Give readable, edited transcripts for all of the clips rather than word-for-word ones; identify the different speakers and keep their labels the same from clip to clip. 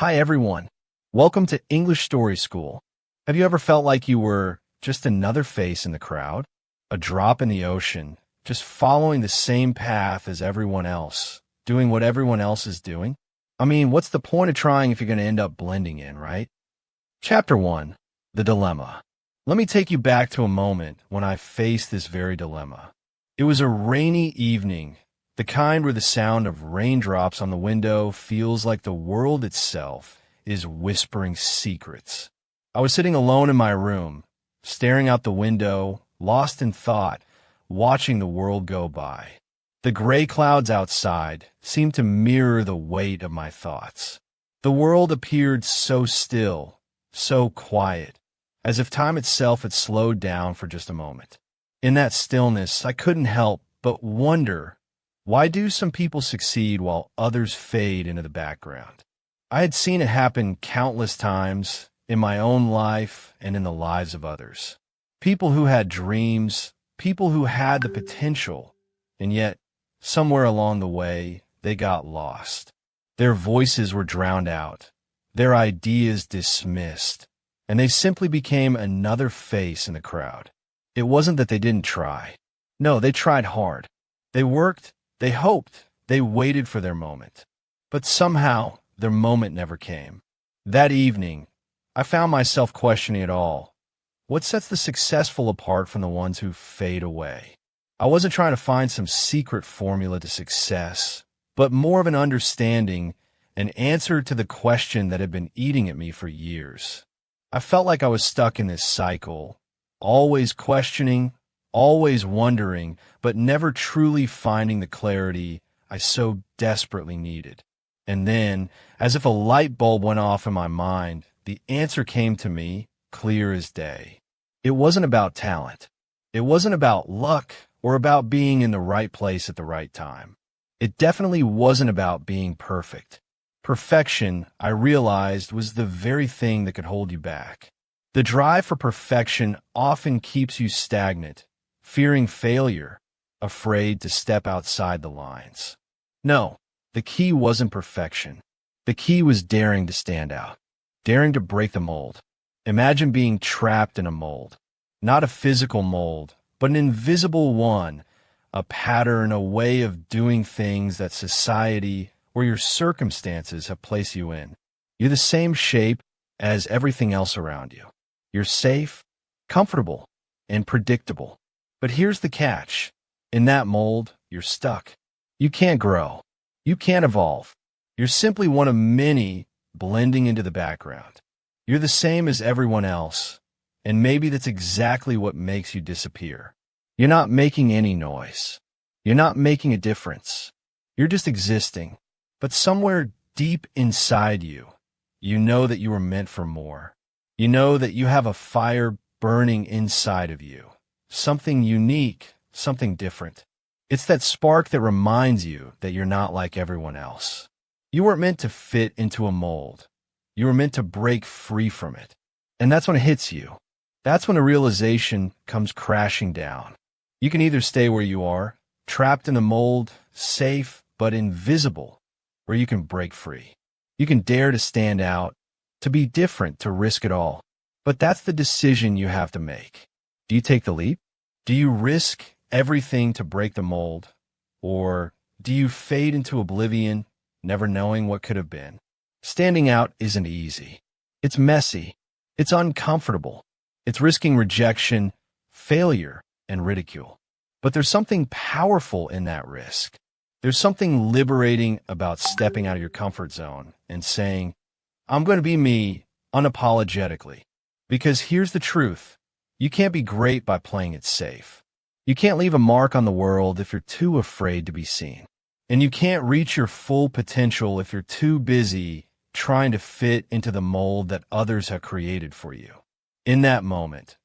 Speaker 1: Hi everyone. Welcome to English Story School. Have you ever felt like you were just another face in the crowd? A drop in the ocean, just following the same path as everyone else, doing what everyone else is doing? I mean, what's the point of trying if you're going to end up blending in, right? Chapter 1. The Dilemma. Let me take you back to a moment when I faced this very dilemma. It was a rainy evening, the kind where the sound of raindrops on the window feels like the world itself is whispering secrets. I was sitting alone in my room, staring out the window, lost in thought, watching the world go by. The gray clouds outside seemed to mirror the weight of my thoughts. The world appeared so still, so quiet, as if time itself had slowed down for just a moment. In that stillness, I couldn't help but wonder, why do some people succeed while others fade into the background? I had seen it happen countless times in my own life and in the lives of others. People who had dreams, people who had the potential, and yet, somewhere along the way, they got lost. Their voices were drowned out, their ideas dismissed, and they simply became another face in the crowd. It wasn't that they didn't try. No, they tried hard. They worked. They hoped, they waited for their moment. But somehow, their moment never came. That evening, I found myself questioning it all. What sets the successful apart from the ones who fade away? I wasn't trying to find some secret formula to success, but more of an understanding, an answer to the question that had been eating at me for years. I felt like I was stuck in this cycle, always questioning, always wondering, but never truly finding the clarity I so desperately needed. And then, as if a light bulb went off in my mind, the answer came to me, clear as day. It wasn't about talent. It wasn't about luck or about being in the right place at the right time. It definitely wasn't about being perfect. Perfection, I realized, was the very thing that could hold you back. The drive for perfection often keeps you stagnant, fearing failure, afraid to step outside the lines. No, the key wasn't perfection. The key was daring to stand out, daring to break the mold. Imagine being trapped in a mold, not a physical mold, but an invisible one, a pattern, a way of doing things that society or your circumstances have placed you in. You're the same shape as everything else around you. You're safe, comfortable, and predictable. But here's the catch. In that mold, you're stuck. You can't grow. You can't evolve. You're simply one of many blending into the background. You're the same as everyone else, and maybe that's exactly what makes you disappear. You're not making any noise. You're not making a difference. You're just existing. But somewhere deep inside you, you know that you were meant for more. You know that you have a fire burning inside of you. Something unique, something different. It's that spark that reminds you that you're not like everyone else. You weren't meant to fit into a mold. You were meant to break free from it. And that's when it hits you. That's when a realization comes crashing down. You can either stay where you are, trapped in a mold, safe but invisible, or you can break free. You can dare to stand out, to be different, to risk it all. But that's the decision you have to make. Do you take the leap? Do you risk everything to break the mold? Or do you fade into oblivion, never knowing what could have been? Standing out isn't easy. It's messy. It's uncomfortable. It's risking rejection, failure, and ridicule. But there's something powerful in that risk. There's something liberating about stepping out of your comfort zone and saying, I'm going to be me unapologetically. Because here's the truth. You can't be great by playing it safe. You can't leave a mark on the world if you're too afraid to be seen. And you can't reach your full potential if you're too busy trying to fit into the mold that others have created for you. In that moment,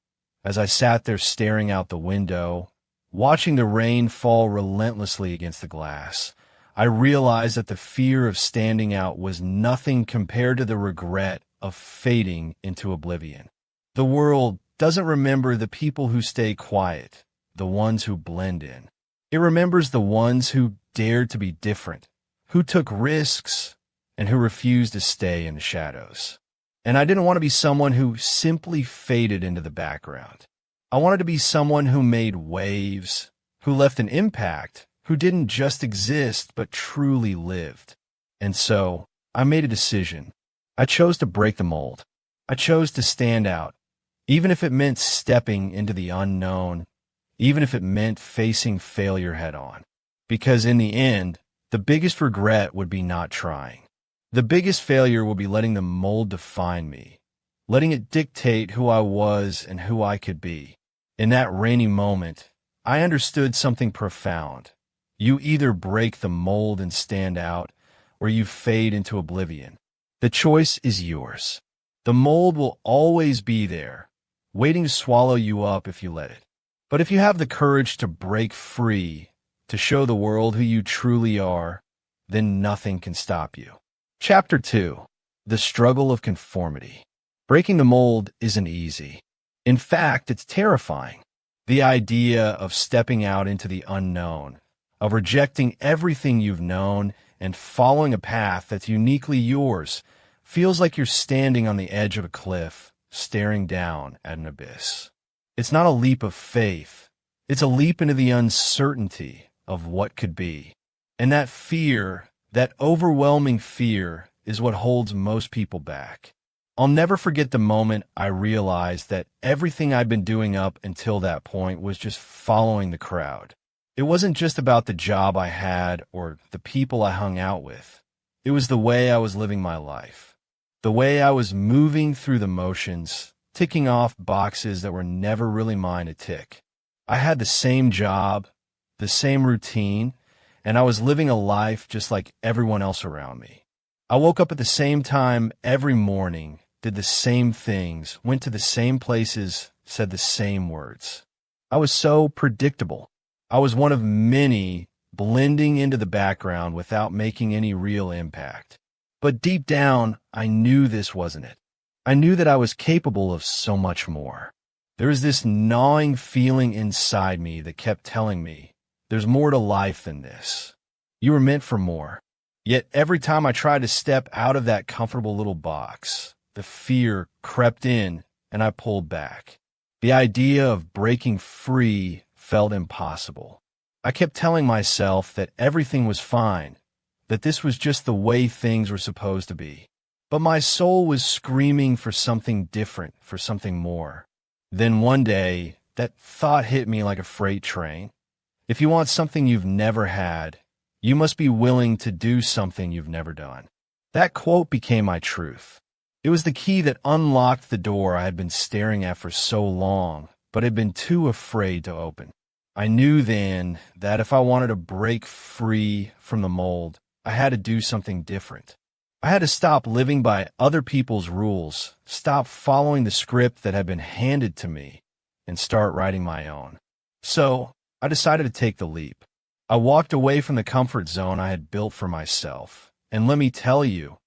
Speaker 1: as I sat there staring out the window, watching the rain fall relentlessly against the glass, I realized that the fear of standing out was nothing compared to the regret of fading into oblivion. The world doesn't remember the people who stay quiet, the ones who blend in. It remembers the ones who dared to be different, who took risks, and who refused to stay in the shadows. And I didn't want to be someone who simply faded into the background. I wanted to be someone who made waves, who left an impact, who didn't just exist but truly lived. And so, I made a decision. I chose to break the mold. I chose to stand out, even if it meant stepping into the unknown, even if it meant facing failure head-on. Because in the end, the biggest regret would be not trying. The biggest failure would be letting the mold define me, letting it dictate who I was and who I could be. In that rainy moment, I understood something profound. You either break the mold and stand out, or you fade into oblivion. The choice is yours. The mold will always be there, waiting to swallow you up if you let it. But if you have the courage to break free, to show the world who you truly are, then nothing can stop you. Chapter 2. The Struggle of Conformity. Breaking the mold isn't easy. In fact, it's terrifying. The idea of stepping out into the unknown, of rejecting everything you've known and following a path that's uniquely yours, feels like you're standing on the edge of a cliff, staring down at an abyss. It's not a leap of faith. It's a leap into the uncertainty of what could be. And that fear, that overwhelming fear, is what holds most people back. I'll never forget the moment I realized that everything I'd been doing up until that point was just following the crowd. It wasn't just about the job I had or the people I hung out with. It was the way I was living my life. The way I was moving through the motions, ticking off boxes that were never really mine to tick. I had the same job, the same routine, and I was living a life just like everyone else around me. I woke up at the same time every morning, did the same things, went to the same places, said the same words. I was so predictable. I was one of many blending into the background without making any real impact. But deep down, I knew this wasn't it. I knew that I was capable of so much more. There was this gnawing feeling inside me that kept telling me, there's more to life than this. You were meant for more. Yet every time I tried to step out of that comfortable little box, the fear crept in and I pulled back. The idea of breaking free felt impossible. I kept telling myself that everything was fine, that this was just the way things were supposed to be. But my soul was screaming for something different, for something more. Then one day, that thought hit me like a freight train. If you want something you've never had, you must be willing to do something you've never done. That quote became my truth. It was the key that unlocked the door I had been staring at for so long, but had been too afraid to open. I knew then that if I wanted to break free from the mold, I had to do something different. I had to stop living by other people's rules, stop following the script that had been handed to me, and start writing my own. So, I decided to take the leap. I walked away from the comfort zone I had built for myself, and let me tell you,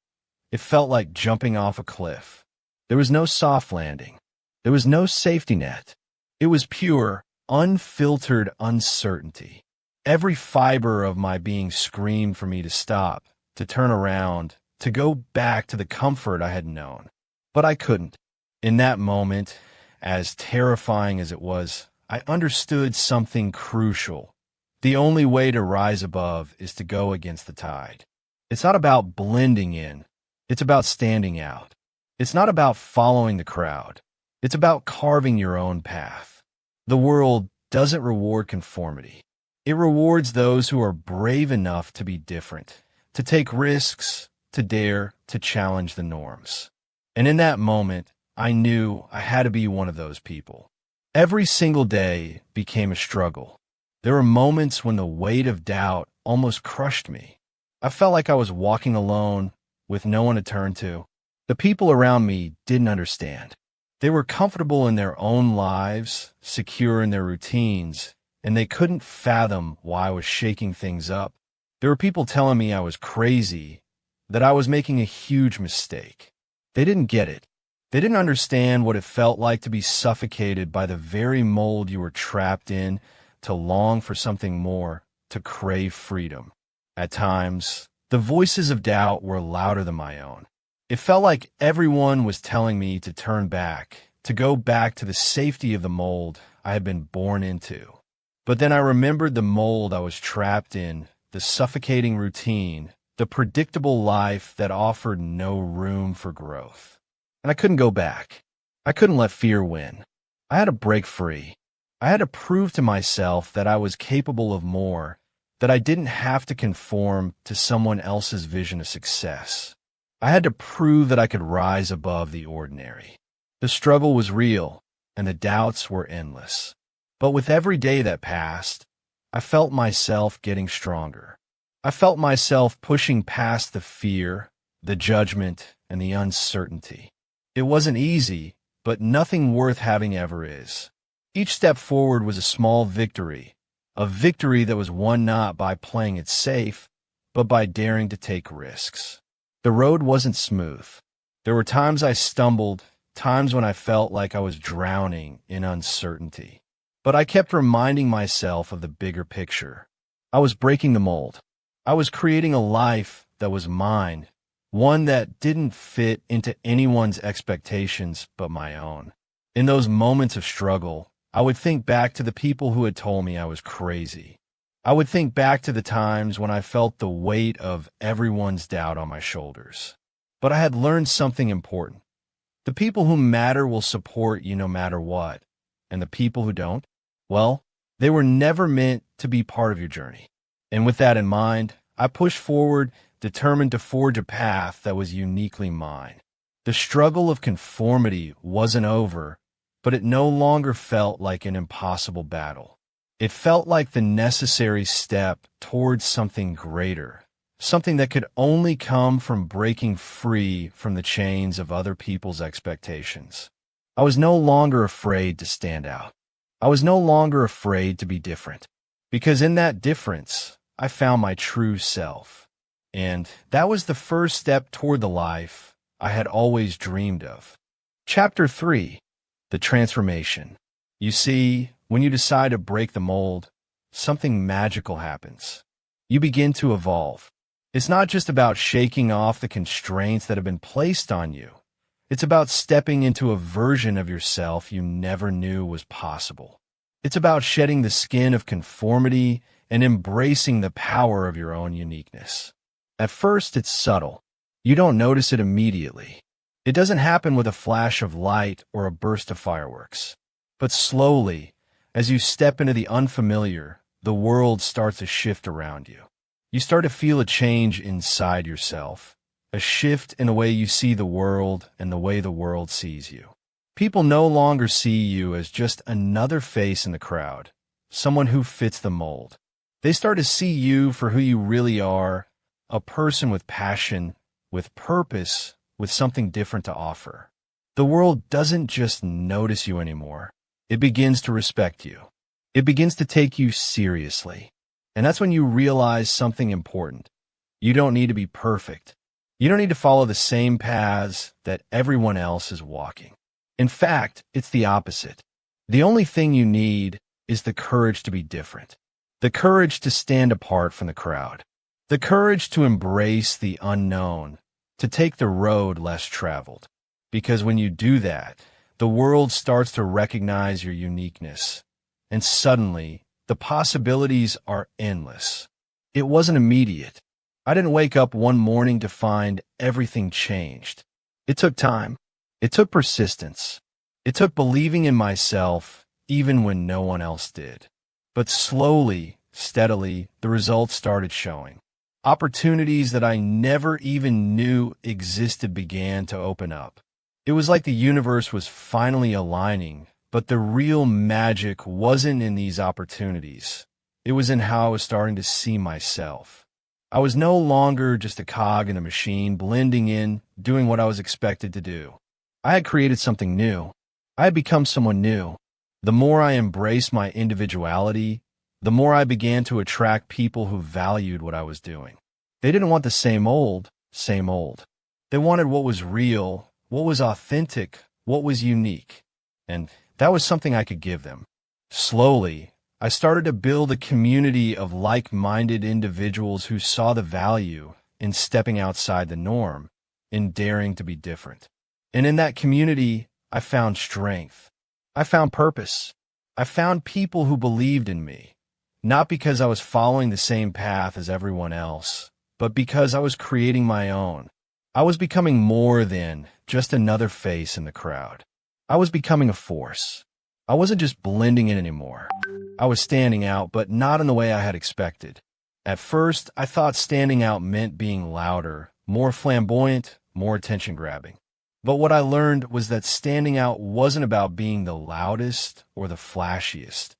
Speaker 1: it felt like jumping off a cliff. There was no soft landing. There was no safety net. It was pure, unfiltered uncertainty. Every fiber of my being screamed for me to stop, to turn around, to go back to the comfort I had known. But I couldn't. In that moment, as terrifying as it was, I understood something crucial. The only way to rise above is to go against the tide. It's not about blending in. It's about standing out. It's not about following the crowd. It's about carving your own path. The world doesn't reward conformity. It rewards those who are brave enough to be different, to take risks, to dare, to challenge the norms. And in that moment, I knew I had to be one of those people. Every single day became a struggle. There were moments when the weight of doubt almost crushed me. I felt like I was walking alone, with no one to turn to. The people around me didn't understand. They were comfortable in their own lives, secure in their routines, and they couldn't fathom why I was shaking things up. There were people telling me I was crazy, that I was making a huge mistake. They didn't get it. They didn't understand what it felt like to be suffocated by the very mold you were trapped in, to long for something more, to crave freedom. At times, The voices of doubt were louder than my own. It felt like everyone was telling me to turn back, to go back to the safety of the mold I had been born into. But then I remembered the mold I was trapped in, the suffocating routine, the predictable life that offered no room for growth. And I couldn't go back. I couldn't let fear win. I had to break free. I had to prove to myself that I was capable of more, that I didn't have to conform to someone else's vision of success. I had to prove that I could rise above the ordinary. The struggle was real, and the doubts were endless. But with every day that passed, I felt myself getting stronger. I felt myself pushing past the fear, the judgment, and the uncertainty. It wasn't easy, but nothing worth having ever is. Each step forward was a small victory, a victory that was won not by playing it safe, but by daring to take risks. The road wasn't smooth. There were times I stumbled, times when I felt like I was drowning in uncertainty. But I kept reminding myself of the bigger picture. I was breaking the mold. I was creating a life that was mine, one that didn't fit into anyone's expectations but my own. In those moments of struggle, I would think back to the people who had told me I was crazy. I would think back to the times when I felt the weight of everyone's doubt on my shoulders. But I had learned something important. The people who matter will support you no matter what. And the people who don't, well, they were never meant to be part of your journey. And with that in mind, I pushed forward, determined to forge a path that was uniquely mine. The struggle of conformity wasn't over, but it no longer felt like an impossible battle. It felt like the necessary step towards something greater, something that could only come from breaking free from the chains of other people's expectations. I was no longer afraid to stand out. I was no longer afraid to be different, because in that difference, I found my true self. And that was the first step toward the life I had always dreamed of. Chapter 3. The Transformation. You see, when you decide to break the mold, something magical happens. You begin to evolve. It's not just about shaking off the constraints that have been placed on you. It's about stepping into a version of yourself you never knew was possible. It's about shedding the skin of conformity and embracing the power of your own uniqueness. At first, it's subtle. You don't notice it immediately. It doesn't happen with a flash of light or a burst of fireworks. But slowly, as you step into the unfamiliar, the world starts to shift around you. You start to feel a change inside yourself, a shift in the way you see the world and the way the world sees you. People no longer see you as just another face in the crowd, someone who fits the mold. They start to see you for who you really are, a person with passion, with purpose, with something different to offer. The world doesn't just notice you anymore. It begins to respect you. It begins to take you seriously. And that's when you realize something important. You don't need to be perfect. You don't need to follow the same paths that everyone else is walking. In fact, it's the opposite. The only thing you need is the courage to be different. The courage to stand apart from the crowd. The courage to embrace the unknown, to take the road less traveled. Because when you do that, the world starts to recognize your uniqueness. And suddenly, the possibilities are endless. It wasn't immediate. I didn't wake up one morning to find everything changed. It took time. It took persistence. It took believing in myself even when no one else did. But slowly, steadily, the results started showing. Opportunities that I never even knew existed began to open up. It was like the universe was finally aligning, but the real magic wasn't in these opportunities. It was in how I was starting to see myself. I was no longer just a cog in a machine, blending in, doing what I was expected to do. I had created something new. I had become someone new. The more I embraced my individuality, the more I began to attract people who valued what I was doing. They didn't want the same old. They wanted what was real, what was authentic, what was unique. And that was something I could give them. Slowly, I started to build a community of like-minded individuals who saw the value, in stepping outside the norm, in daring to be different. And in that community, I found strength. I found purpose. I found people who believed in me, not because I was following the same path as everyone else, but because I was creating my own. I was becoming more than just another face in the crowd. I was becoming a force. I wasn't just blending in anymore. I was standing out, but not in the way I had expected. At first, I thought standing out meant being louder, more flamboyant, more attention-grabbing. But what I learned was that standing out wasn't about being the loudest or the flashiest.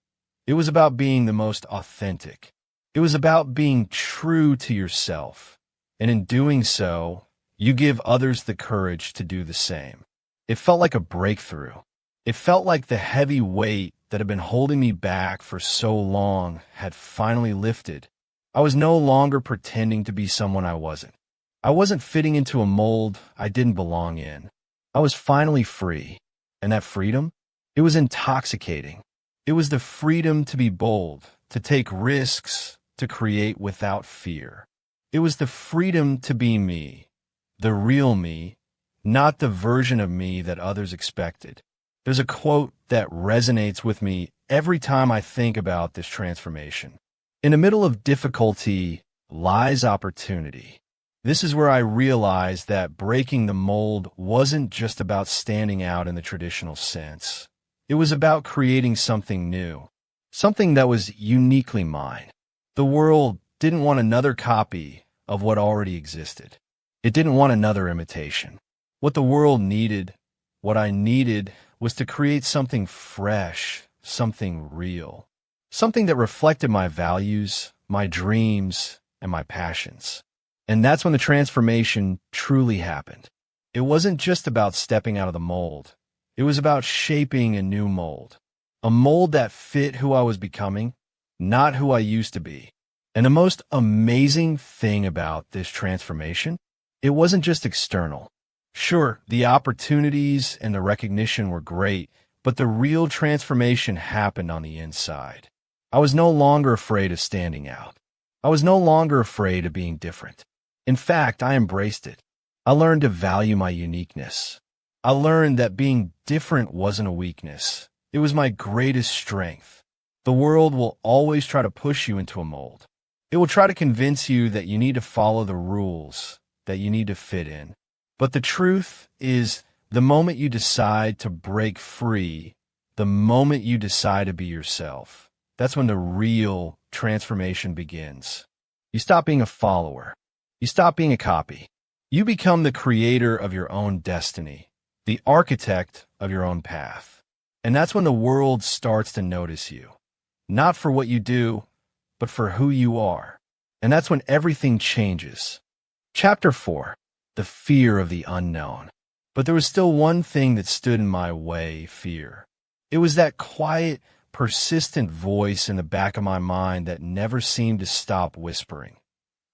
Speaker 1: It was about being the most authentic. It was about being true to yourself. And in doing so, you give others the courage to do the same. It felt like a breakthrough. It felt like the heavy weight that had been holding me back for so long had finally lifted. I was no longer pretending to be someone I wasn't. I wasn't fitting into a mold I didn't belong in. I was finally free. And that freedom? It was intoxicating. It was the freedom to be bold, to take risks, to create without fear. It was the freedom to be me, the real me, not the version of me that others expected. There's a quote that resonates with me every time I think about this transformation. In the middle of difficulty lies opportunity. This is where I realized that breaking the mold wasn't just about standing out in the traditional sense. It was about creating something new, something that was uniquely mine. The world didn't want another copy of what already existed. It didn't want another imitation. What the world needed, what I needed, was to create something fresh, something real, something that reflected my values, my dreams, and my passions. And that's when the transformation truly happened. It wasn't just about stepping out of the mold. It was about shaping a new mold, a mold that fit who I was becoming, not who I used to be. And the most amazing thing about this transformation, it wasn't just external. Sure, the opportunities and the recognition were great, but the real transformation happened on the inside. I was no longer afraid of standing out. I was no longer afraid of being different. In fact, I embraced it. I learned to value my uniqueness. I learned that being different wasn't a weakness. It was my greatest strength. The world will always try to push you into a mold. It will try to convince you that you need to follow the rules, that you need to fit in. But the truth is, the moment you decide to break free, the moment you decide to be yourself, that's when the real transformation begins. You stop being a follower. You stop being a copy. You become the creator of your own destiny, the architect of your own path. And that's when the world starts to notice you, not for what you do, but for who you are. And that's when everything changes. Chapter 4, the fear of the unknown. But there was still one thing that stood in my way, fear. It was that quiet, persistent voice in the back of my mind that never seemed to stop whispering.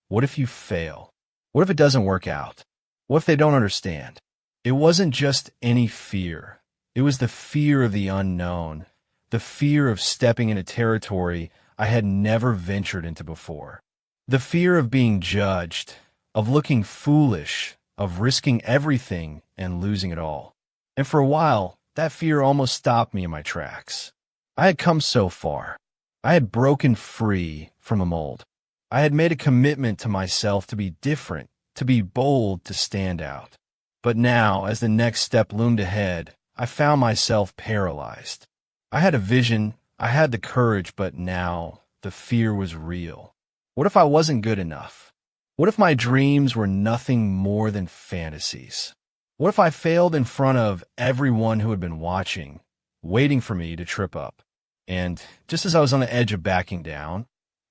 Speaker 1: What if you fail? What if it doesn't work out? What if they don't understand? It wasn't just any fear. It was the fear of the unknown, the fear of stepping into territory I had never ventured into before, the fear of being judged, of looking foolish, of risking everything and losing it all. And for a while, that fear almost stopped me in my tracks. I had come so far. I had broken free from a mold. I had made a commitment to myself to be different, to be bold, to stand out. But now, as the next step loomed ahead, I found myself paralyzed. I had a vision, I had the courage, but now the fear was real. What if I wasn't good enough? What if my dreams were nothing more than fantasies? What if I failed in front of everyone who had been watching, waiting for me to trip up? And just as I was on the edge of backing down,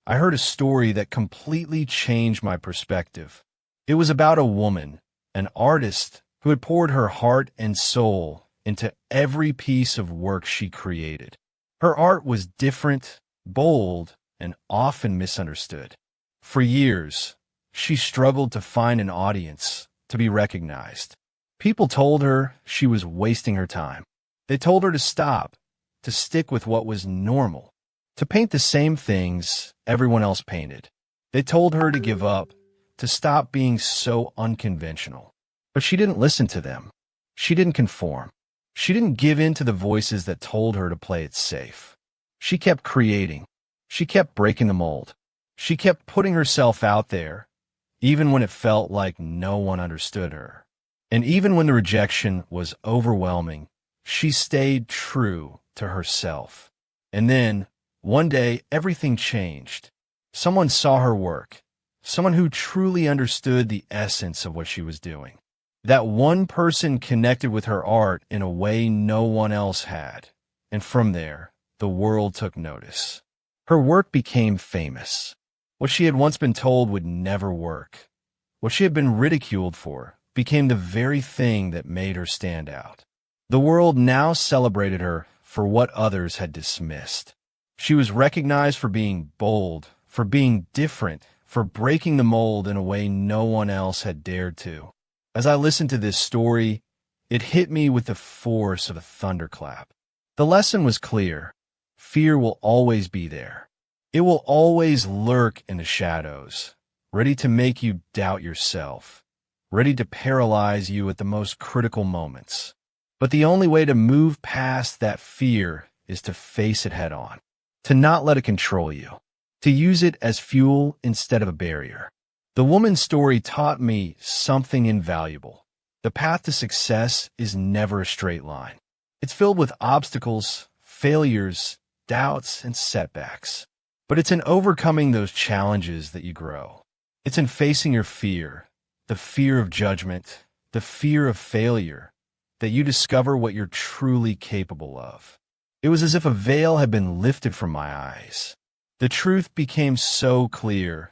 Speaker 1: I heard a story that completely changed my perspective. It was about a woman, an artist, who had poured her heart and soul into every piece of work she created. Her art was different, bold, and often misunderstood. For years, she struggled to find an audience, to be recognized. People told her she was wasting her time. They told her to stop, to stick with what was normal, to paint the same things everyone else painted. They told her to give up, to stop being so unconventional. But she didn't listen to them. She didn't conform. She didn't give in to the voices that told her to play it safe. She kept creating. She kept breaking the mold. She kept putting herself out there, even when it felt like no one understood her. And even when the rejection was overwhelming, she stayed true to herself. And then, one day, everything changed. Someone saw her work. Someone who truly understood the essence of what she was doing. That one person connected with her art in a way no one else had. And from there, the world took notice. Her work became famous. What she had once been told would never work, what she had been ridiculed for, became the very thing that made her stand out. The world now celebrated her for what others had dismissed. She was recognized for being bold, for being different, for breaking the mold in a way no one else had dared to. As I listened to this story, it hit me with the force of a thunderclap. The lesson was clear. Fear will always be there. It will always lurk in the shadows, ready to make you doubt yourself, ready to paralyze you at the most critical moments. But the only way to move past that fear is to face it head on, to not let it control you, to use it as fuel instead of a barrier. The woman's story taught me something invaluable. The path to success is never a straight line. It's filled with obstacles, failures, doubts, and setbacks. But it's in overcoming those challenges that you grow. It's in facing your fear, the fear of judgment, the fear of failure, that you discover what you're truly capable of. It was as if a veil had been lifted from my eyes. The truth became so clear.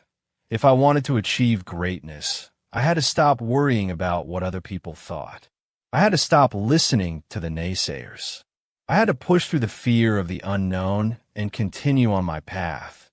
Speaker 1: If I wanted to achieve greatness, I had to stop worrying about what other people thought. I had to stop listening to the naysayers. I had to push through the fear of the unknown and continue on my path,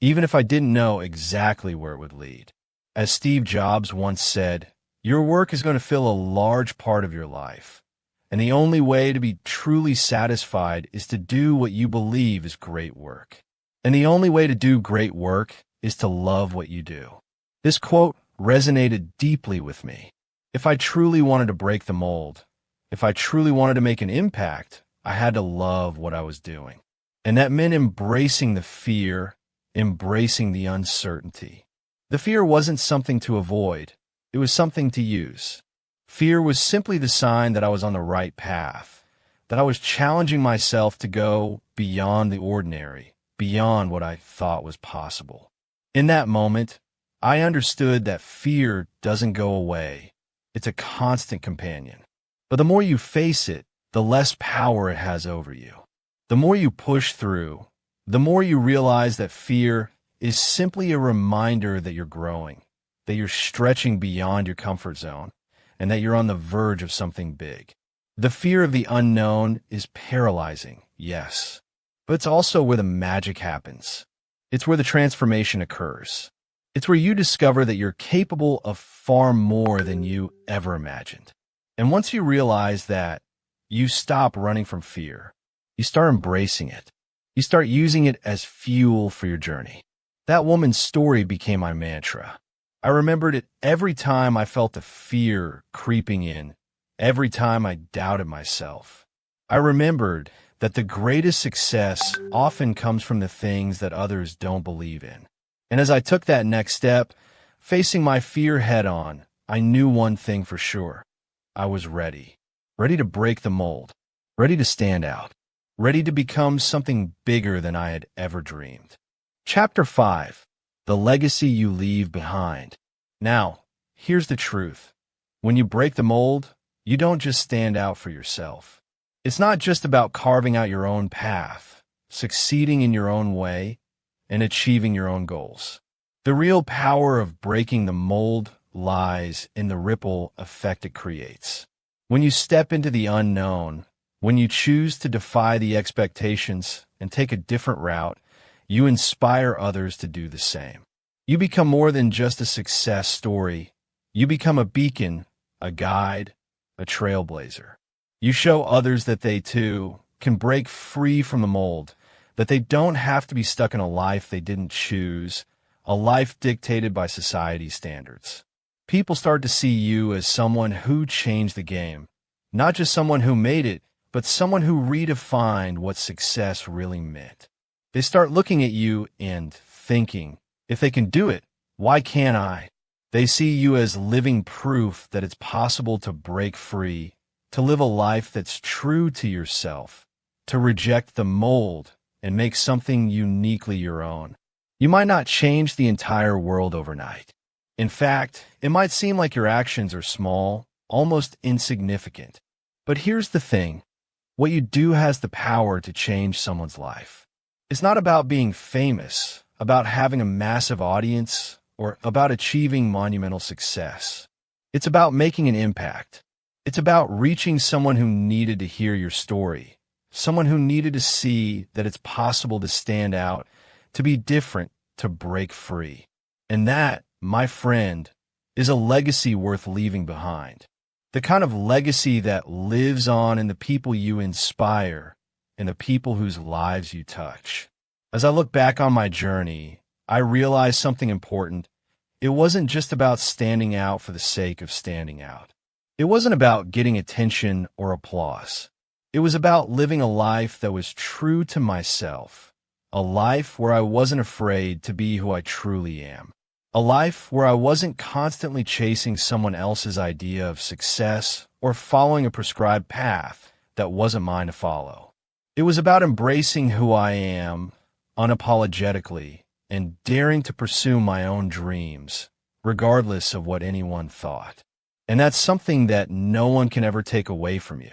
Speaker 1: even if I didn't know exactly where it would lead. As Steve Jobs once said, your work is going to fill a large part of your life, and the only way to be truly satisfied is to do what you believe is great work. And the only way to do great work is to love what you do. This quote resonated deeply with me. If I truly wanted to break the mold, if I truly wanted to make an impact, I had to love what I was doing. And that meant embracing the fear, embracing the uncertainty. The fear wasn't something to avoid. It was something to use. Fear was simply the sign that I was on the right path, that I was challenging myself to go beyond the ordinary, beyond what I thought was possible. In that moment, I understood that fear doesn't go away. It's a constant companion. But the more you face it, the less power it has over you. The more you push through, the more you realize that fear is simply a reminder that you're growing, that you're stretching beyond your comfort zone, and that you're on the verge of something big. The fear of the unknown is paralyzing, yes, but it's also where the magic happens. It's where the transformation occurs. It's where you discover that you're capable of far more than you ever imagined. And once you realize that, you stop running from fear. You start embracing it. You start using it as fuel for your journey. That woman's story became my mantra. I remembered it every time I felt the fear creeping in, every time I doubted myself. I remembered that the greatest success often comes from the things that others don't believe in. And as I took that next step, facing my fear head on, I knew one thing for sure. I was ready. Ready to break the mold. Ready to stand out. Ready to become something bigger than I had ever dreamed. Chapter 5. The Legacy You Leave Behind. Now, here's the truth. When you break the mold, you don't just stand out for yourself. It's not just about carving out your own path, succeeding in your own way, and achieving your own goals. The real power of breaking the mold lies in the ripple effect it creates. When you step into the unknown, when you choose to defy the expectations and take a different route, you inspire others to do the same. You become more than just a success story. You become a beacon, a guide, a trailblazer. You show others that they, too, can break free from the mold, that they don't have to be stuck in a life they didn't choose, a life dictated by society standards. People start to see you as someone who changed the game, not just someone who made it, but someone who redefined what success really meant. They start looking at you and thinking, if they can do it, why can't I? They see you as living proof that it's possible to break free, to live a life that's true to yourself, to reject the mold and make something uniquely your own. You might not change the entire world overnight. In fact, it might seem like your actions are small, almost insignificant. But here's the thing. What you do has the power to change someone's life. It's not about being famous, about having a massive audience, or about achieving monumental success. It's about making an impact. It's about reaching someone who needed to hear your story, someone who needed to see that it's possible to stand out, to be different, to break free. And that, my friend, is a legacy worth leaving behind. The kind of legacy that lives on in the people you inspire and the people whose lives you touch. As I look back on my journey, I realized something important. It wasn't just about standing out for the sake of standing out. It wasn't about getting attention or applause. It was about living a life that was true to myself, a life where I wasn't afraid to be who I truly am, a life where I wasn't constantly chasing someone else's idea of success or following a prescribed path that wasn't mine to follow. It was about embracing who I am unapologetically and daring to pursue my own dreams, regardless of what anyone thought. And that's something that no one can ever take away from you.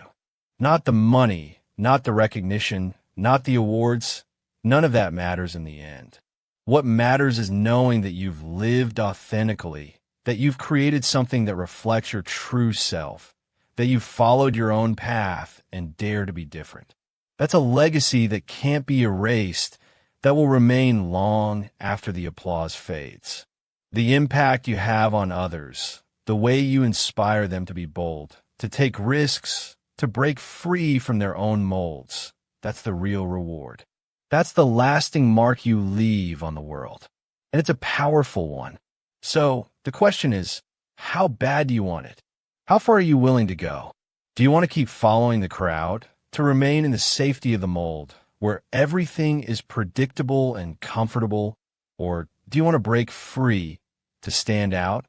Speaker 1: Not the money, not the recognition, not the awards. None of that matters in the end. What matters is knowing that you've lived authentically, that you've created something that reflects your true self, that you've followed your own path and dare to be different. That's a legacy that can't be erased, that will remain long after the applause fades. The impact you have on others, the way you inspire them to be bold, to take risks, to break free from their own molds, that's the real reward. That's the lasting mark you leave on the world. And it's a powerful one. So the question is, how bad do you want it? How far are you willing to go? Do you want to keep following the crowd, to remain in the safety of the mold, where everything is predictable and comfortable? Or do you want to break free, to stand out,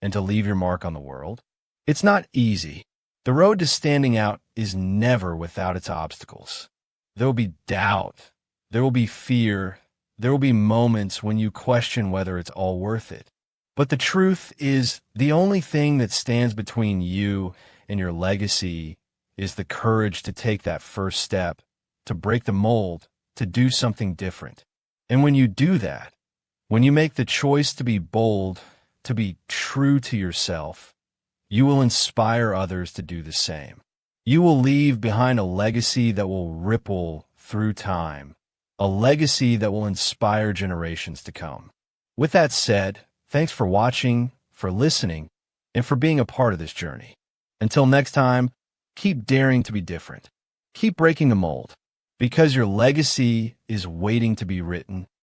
Speaker 1: and to leave your mark on the world? It's not easy. The road to standing out is never without its obstacles. There will be doubt. There will be fear. There will be moments when you question whether it's all worth it. But the truth is, the only thing that stands between you and your legacy is the courage to take that first step, to break the mold, to do something different. And when you do that, when you make the choice to be bold, to be true to yourself, you will inspire others to do the same. You will leave behind a legacy that will ripple through time, a legacy that will inspire generations to come. With that said, thanks for watching, for listening, and for being a part of this journey. Until next time, keep daring to be different. Keep breaking the mold, because your legacy is waiting to be written,